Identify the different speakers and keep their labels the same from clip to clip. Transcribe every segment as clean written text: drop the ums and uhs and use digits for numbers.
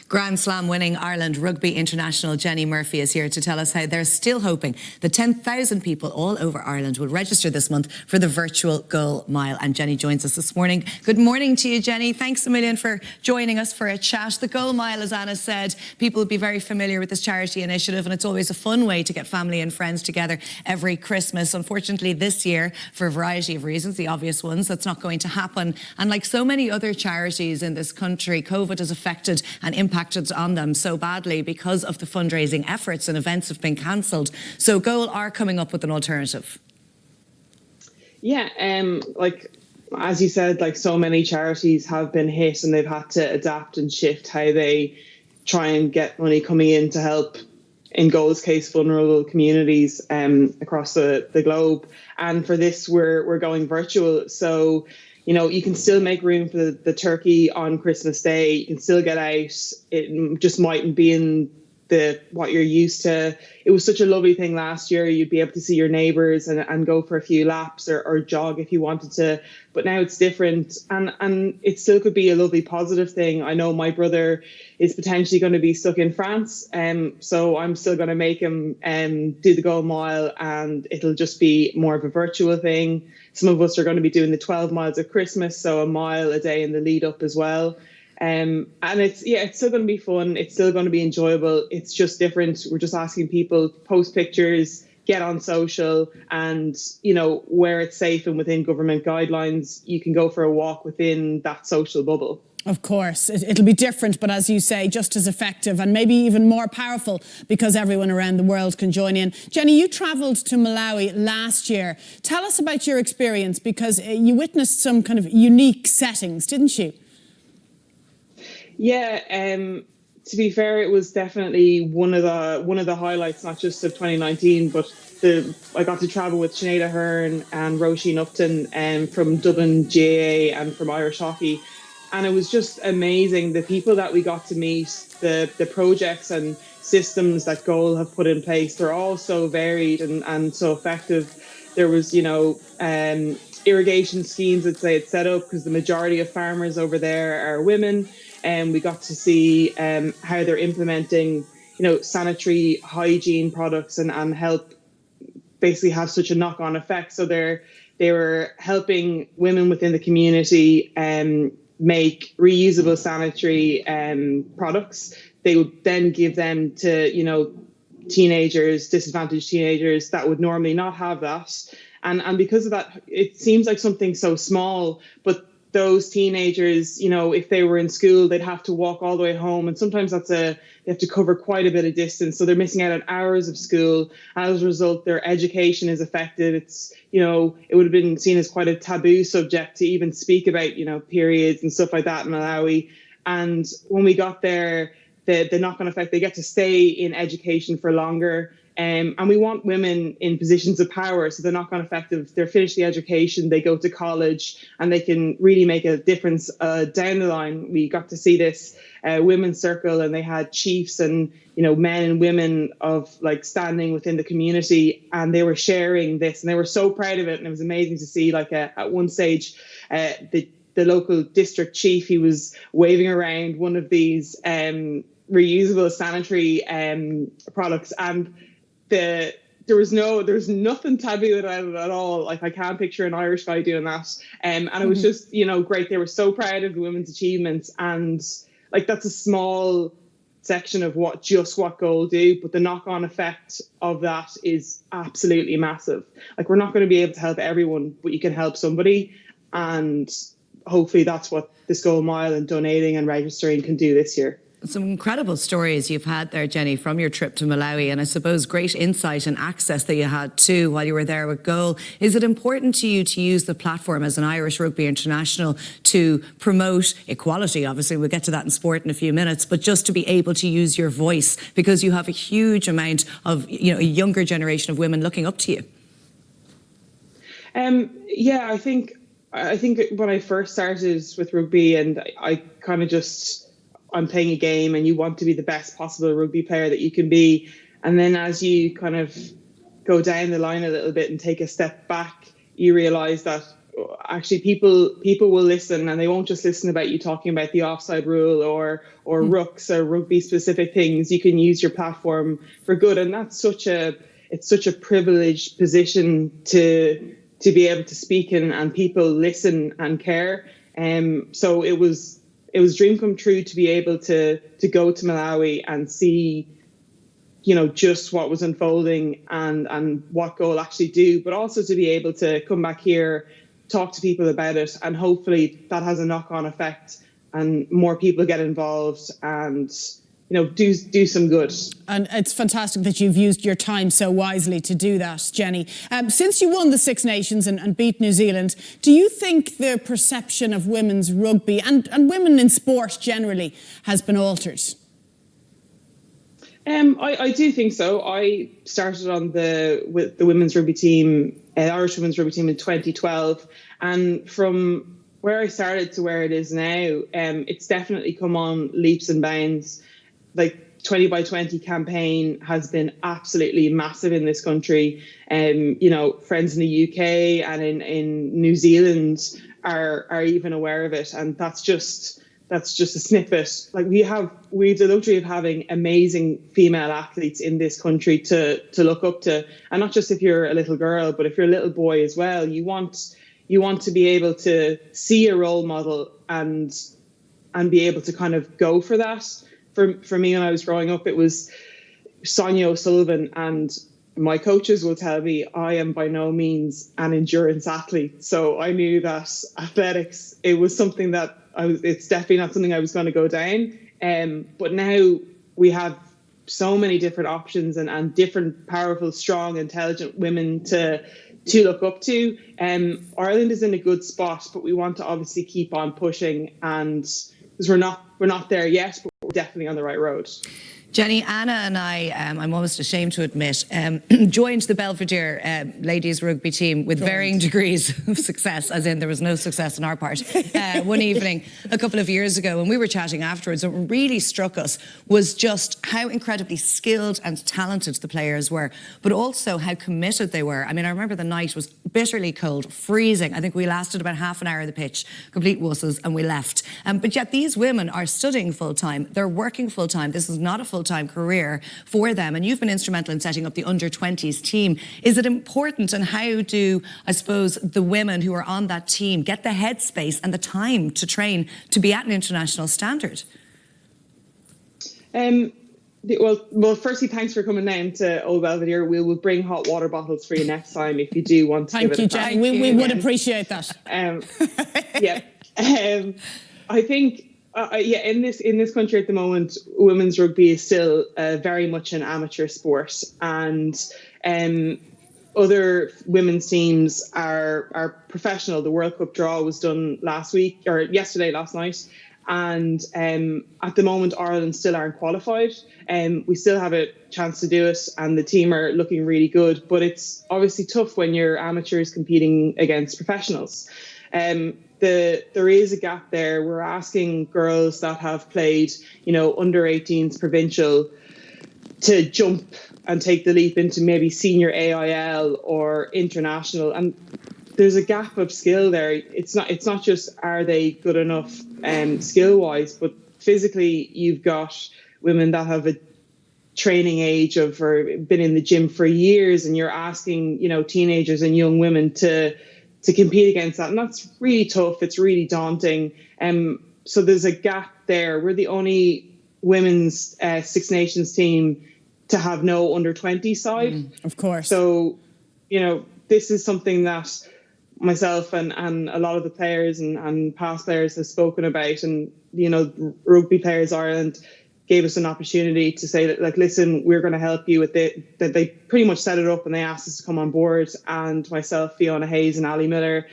Speaker 1: Grand Slam winning Ireland rugby international Jenny Murphy is here to tell us how they're still hoping that 10,000 people all over Ireland will register this month for the virtual goal mile. And Jenny joins us this morning. Good morning to you, Jenny. Thanks a million for joining us for a chat. The goal mile, as Anna said, people will be very familiar with this charity initiative, and it's always a fun way to get family and friends together every Christmas. Unfortunately, this year, for a variety of reasons, the obvious ones, that's not going to happen. And like so many other charities in this country, COVID has affected and impacted on them so badly because of the fundraising efforts, and events have been cancelled. So Goal are coming up with an alternative.
Speaker 2: Yeah, like as you said, like so many charities have been hit, and they've had to adapt and shift how they try and get money coming in to help, in Goal's case, vulnerable communities across the globe. And for this, we're going virtual. So, you know, you can still make room for the turkey on Christmas Day. You can still get out. It just mightn't be in what you're used to. It was such a lovely thing last year. You'd be able to see your neighbours and go for a few laps or jog if you wanted to. But now it's different, and it still could be a lovely positive thing. I know my brother is potentially going to be stuck in France, so I'm still going to make him do the goal mile, and it'll just be more of a virtual thing. Some of us are going to be doing the 12 miles at Christmas, so a mile a day in the lead up as well. And it's still going to be fun. It's still going to be enjoyable. It's just different. We're just asking people to post pictures, get on social, and, you know, where it's safe and within government guidelines, you can go for a walk within that social bubble.
Speaker 3: Of course, it'll be different, but as you say, just as effective and maybe even more powerful because everyone around the world can join in. Jenny, you travelled to Malawi last year. Tell us about your experience, because you witnessed some kind of unique settings, didn't you?
Speaker 2: Yeah, to be fair, it was definitely one of the highlights, not just of 2019, but I got to travel with Sinead Ahern and Roisin Upton from Dublin GAA and from Irish Hockey. And it was just amazing, the people that we got to meet, the projects and systems that Goal have put in place. They're all so varied and so effective. There was, you know, irrigation schemes that they had set up because the majority of farmers over there are women. And we got to see how they're implementing, you know, sanitary hygiene products and help basically have such a knock-on effect. So they were helping women within the community make reusable sanitary products. They would then give them to, you know, teenagers, disadvantaged teenagers that would normally not have that. And because of that, it seems like something so small, but those teenagers, you know, if they were in school, they'd have to walk all the way home. And sometimes they have to cover quite a bit of distance. So they're missing out on hours of school. As a result, their education is affected. It's, you know, it would have been seen as quite a taboo subject to even speak about, you know, periods and stuff like that in Malawi. And when we got there, the knock-on effect, they get to stay in education for longer. And we want women in positions of power. So the knock-on effect of they're finished the education, they go to college, and they can really make a difference down the line. We got to see this women's circle, and they had chiefs and, you know, men and women of like standing within the community, and they were sharing this, and they were so proud of it. And it was amazing to see, like at one stage, the local district chief, he was waving around one of these reusable sanitary products, and there's nothing taboo about it at all. Like, I can't picture an Irish guy doing that. And it was just, you know, great. They were so proud of the women's achievements, and like, that's a small section of what Goal do, but the knock-on effect of that is absolutely massive. Like, we're not going to be able to help everyone, but you can help somebody, and hopefully that's what this Goal Mile and donating and registering can do this year.
Speaker 1: Some incredible stories you've had there, Jenny, from your trip to Malawi, and I suppose great insight and access that you had too while you were there with Goal. Is it important to you to use the platform as an Irish Rugby International to promote equality? Obviously, we'll get to that in sport in a few minutes, but just to be able to use your voice, because you have a huge amount of, you know, a younger generation of women looking up to you.
Speaker 2: Yeah, I think when I first started with rugby, and I kind of just, I'm playing a game, and you want to be the best possible rugby player that you can be. And then as you kind of go down the line a little bit and take a step back, you realise that actually people will listen, and they won't just listen about you talking about the offside rule or rucks or rugby specific things. You can use your platform for good, and that's such a privileged position to be able to speak in, and people listen and care. So it was a dream come true to be able to go to Malawi and see, just what was unfolding and what goal actually do, but also to be able to come back here, talk to people about it, and hopefully that has a knock-on effect and more people get involved and do some good.
Speaker 3: And it's fantastic that you've used your time so wisely to do that, Jenny. Since you won the Six Nations and beat New Zealand, do you think the perception of women's rugby and women in sport generally has been altered?
Speaker 2: I do think so. I started with the women's rugby team, Irish women's rugby team, in 2012, and from where I started to where it is now, it's definitely come on leaps and bounds. Like 20 by 20 campaign has been absolutely massive in this country. Friends in the UK and in New Zealand are even aware of it, and that's just a snippet. Like we have the luxury of having amazing female athletes in this country to look up to, and not just if you're a little girl, but if you're a little boy as well. You want to be able to see a role model and be able to kind of go for that. For me, when I was growing up, it was Sonia O'Sullivan, and my coaches will tell me I am by no means an endurance athlete. So I knew that athletics, it was something that it's definitely not something I was going to go down. But now we have so many different options and different powerful, strong, intelligent women to look up to. Ireland is in a good spot, but we want to obviously keep on pushing, and because we're not there yet, but we're definitely on the right road.
Speaker 1: Jenny, Anna and I, I'm almost ashamed to admit, joined the Belvedere ladies rugby team with varying degrees of success, as in there was no success on our part, one evening a couple of years ago. And we were chatting afterwards. And what really struck us was just how incredibly skilled and talented the players were, but also how committed they were. I mean, I remember the night was bitterly cold, freezing. I think we lasted about half an hour on the pitch, complete wusses, and we left. But yet these women are studying full-time. They're working full-time. This is not a full-time career for them, and you've been instrumental in setting up the under-20s team. Is it important, and how do, I suppose, the women who are on that team get the headspace and the time to train to be at an international standard?
Speaker 2: Well, firstly, thanks for coming down to Old Belvedere. We will bring hot water bottles for you next time if you do want to.
Speaker 3: Thank you, Jenny. We would appreciate that.
Speaker 2: I think. In this country at the moment, women's rugby is still very much an amateur sport, and other women's teams are professional. The World Cup draw was done last night, and at the moment Ireland still aren't qualified. We still have a chance to do it, and the team are looking really good. But it's obviously tough when you're amateurs competing against professionals. There is a gap there. We're asking girls that have played, under 18s provincial to jump and take the leap into maybe senior AIL or international. And there's a gap of skill there. It's not just are they good enough skill wise, but physically you've got women that have a training age or been in the gym for years, and you're asking, teenagers and young women to compete against that. And that's really tough. It's really daunting. So there's a gap there. We're the only women's Six Nations team to have no under-20 side.
Speaker 3: Of course.
Speaker 2: So, this is something that myself and a lot of the players and past players have spoken about. And, Rugby Players Ireland gave us an opportunity to say that, listen, we're going to help you with it. That they pretty much set it up and they asked us to come on board. And myself, Fiona Hayes and Ali Miller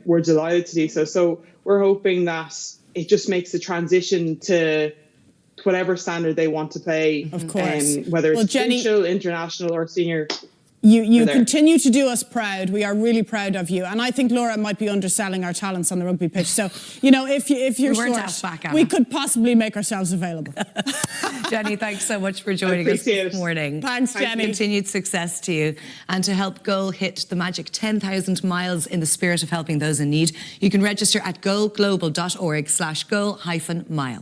Speaker 2: were delighted to do so. So we're hoping that it just makes the transition to whatever standard they want to play.
Speaker 3: Of course.
Speaker 2: Whether it's
Speaker 3: Jenny,
Speaker 2: provincial, international or senior.
Speaker 3: You continue to do us proud. We are really proud of you. And I think Laura might be underselling our talents on the rugby pitch. So, you know, if you're short, we could possibly make ourselves available.
Speaker 1: Jenny, thanks so much for joining us this morning.
Speaker 3: Thanks, Jenny.
Speaker 1: Continued success to you. And to help Goal hit the magic 10,000 miles in the spirit of helping those in need, you can register at goalglobal.org/goal-mile.